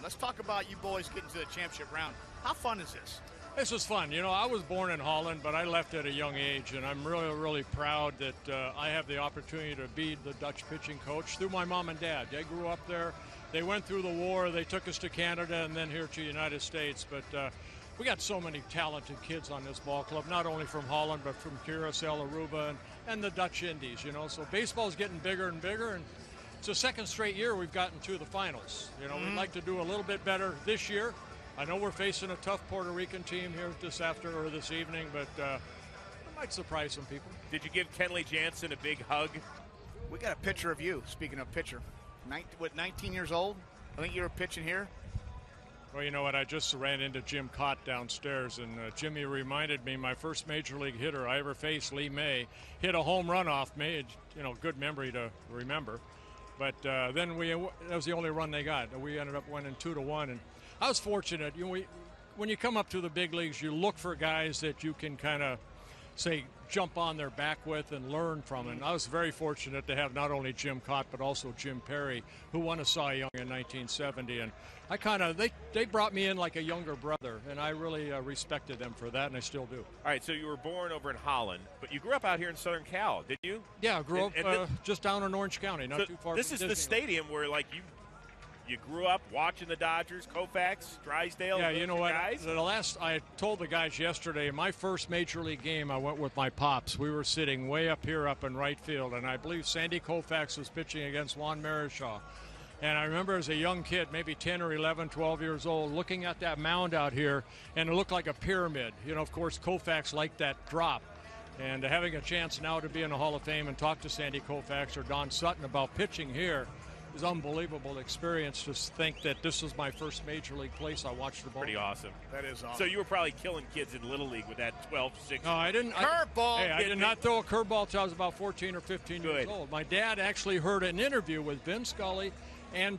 Let's talk about you boys getting to the championship round. How fun is this? This is fun. You know, I was born in Holland, but I left at a young age, and I'm really, really proud that I have the opportunity to be the Dutch pitching coach through my mom and dad. They grew up there. They went through the war. They took us to Canada and then here to the United States. But we got so many talented kids on this ball club, not only from Holland, but from Curacao, Aruba, and the Dutch Indies, you know. So baseball's getting bigger and bigger, and it's the second straight year we've gotten to the finals. You know, we'd like to do a little bit better this year. I know we're facing a tough Puerto Rican team here this evening, but it might surprise some people. Did you give Kenley Jansen a big hug? We got a picture of you, speaking of pitcher. 19 years old? I think you were pitching here. Well, you know what? I just ran into Jim Cott downstairs, and Jimmy reminded me my first major league hitter I ever faced, Lee May, hit a home run off me. You know, good memory to remember. But then that was the only run they got. We ended up winning 2-1, and I was fortunate. You know, when you come up to the big leagues, you look for guys that you can kind of, say, jump on their back with and learn from. And I was very fortunate to have not only Jim Cott, but also Jim Perry, who won a Cy Young in 1970. And I kind of, they brought me in like a younger brother, and I really respected them for that, and I still do. All right, so you were born over in Holland, but you grew up out here in Southern Cal, didn't you? Yeah, I grew up just down in Orange County, not too far from Disneyland. This is the stadium where, like, you grew up watching the Dodgers, Koufax, Drysdale. Yeah, you know what? Guys? I told the guys yesterday, my first major league game, I went with my pops. We were sitting way up here up in right field, and I believe Sandy Koufax was pitching against Juan Marichal. And I remember as a young kid, maybe 10 or 11, 12 years old, looking at that mound out here, and it looked like a pyramid. You know, of course, Koufax liked that drop. And having a chance now to be in the Hall of Fame and talk to Sandy Koufax or Don Sutton about pitching here is unbelievable experience. Just think that this was my first major league place I watched the ball. Pretty awesome. That is awesome. So you were probably killing kids in Little League with that 12, 16. No, I didn't. Curveball. I did not throw a curveball until I was about 14 or 15 years old. My dad actually heard an interview with Vin Scully and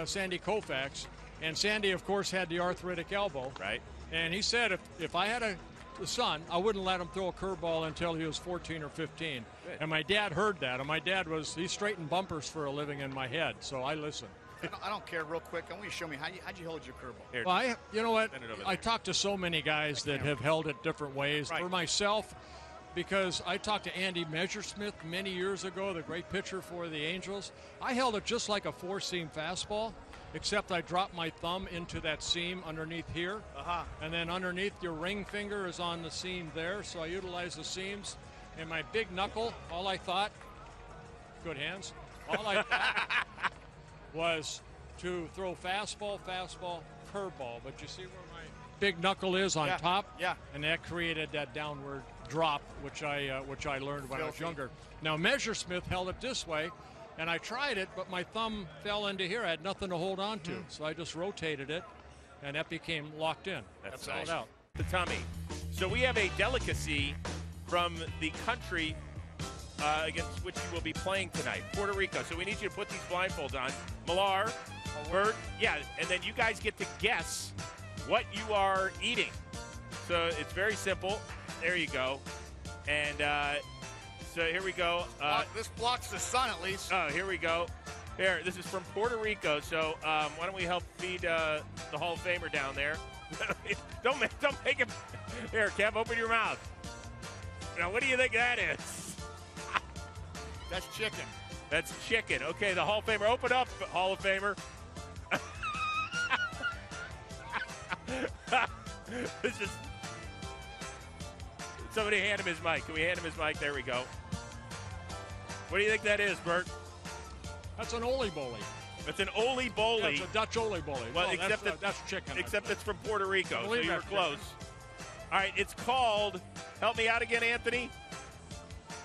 Sandy Koufax. And Sandy, of course, had the arthritic elbow. Right. And he said if I had a son, I wouldn't let him throw a curveball until he was 14 or 15. Good. And my dad heard that. And my dad he straightened bumpers for a living in my head. So I listened. I don't care. Real quick, I want you to show me how'd you hold your curveball. Here, well, you know what? I talked to so many guys that have held it different ways. Right. For myself, because I talked to Andy Messersmith many years ago, the great pitcher for the Angels. I held it just like a four-seam fastball, except I dropped my thumb into that seam underneath here. And then underneath your ring finger is on the seam there, so I utilize the seams. And my big knuckle, all I thought, good hands, all I thought was to throw fastball, curveball. But you see where my big knuckle is on top? Yeah. And that created that downward drop, which I learned when I was younger. Now, Messersmith held it this way, and I tried it, but my thumb fell into here. I had nothing to hold on to, so I just rotated it, and that became locked in. That's nice. out. The tummy. So we have a delicacy from the country against which you will be playing tonight, Puerto Rico. So we need you to put these blindfolds on. Millar, Bert, and then you guys get to guess what you are eating. So it's very simple. There you go. And so here we go. This blocks the sun at least. Oh, here we go. Here, this is from Puerto Rico. So why don't we help feed the Hall of Famer down there? Don't make him. Here, Kev, open your mouth. Now, what do you think that is? That's chicken. That's chicken. Okay, the Hall of Famer. Open up, Hall of Famer. This is. Somebody hand him his mic. Can we hand him his mic? There we go. What do you think that is, Bert? That's an Oli Boli. It's an Oli Boli. That's a Dutch Oli Boli. Well, no, except that's chicken. Except it's from Puerto Rico, so you were close. Chicken. All right, it's called, help me out again, Anthony,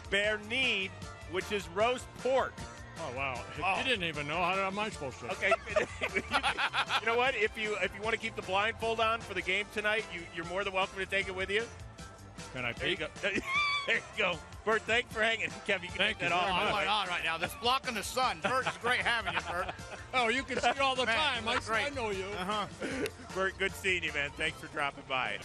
Bernide, which is roast pork. Oh, wow. You didn't even know. How am I supposed to? Okay. You know what? If you want to keep the blindfold on for the game tonight, you're more than welcome to take it with you. Can I There you peek? go. There you go. Bert, thanks for hanging. Kev, you can take that off. What's going on right now? That's blocking the sun. Bert, it's great having you, Bert. Oh, you can see all the Man, time. I great. know you. Bert, good seeing you, man. Thanks for dropping by.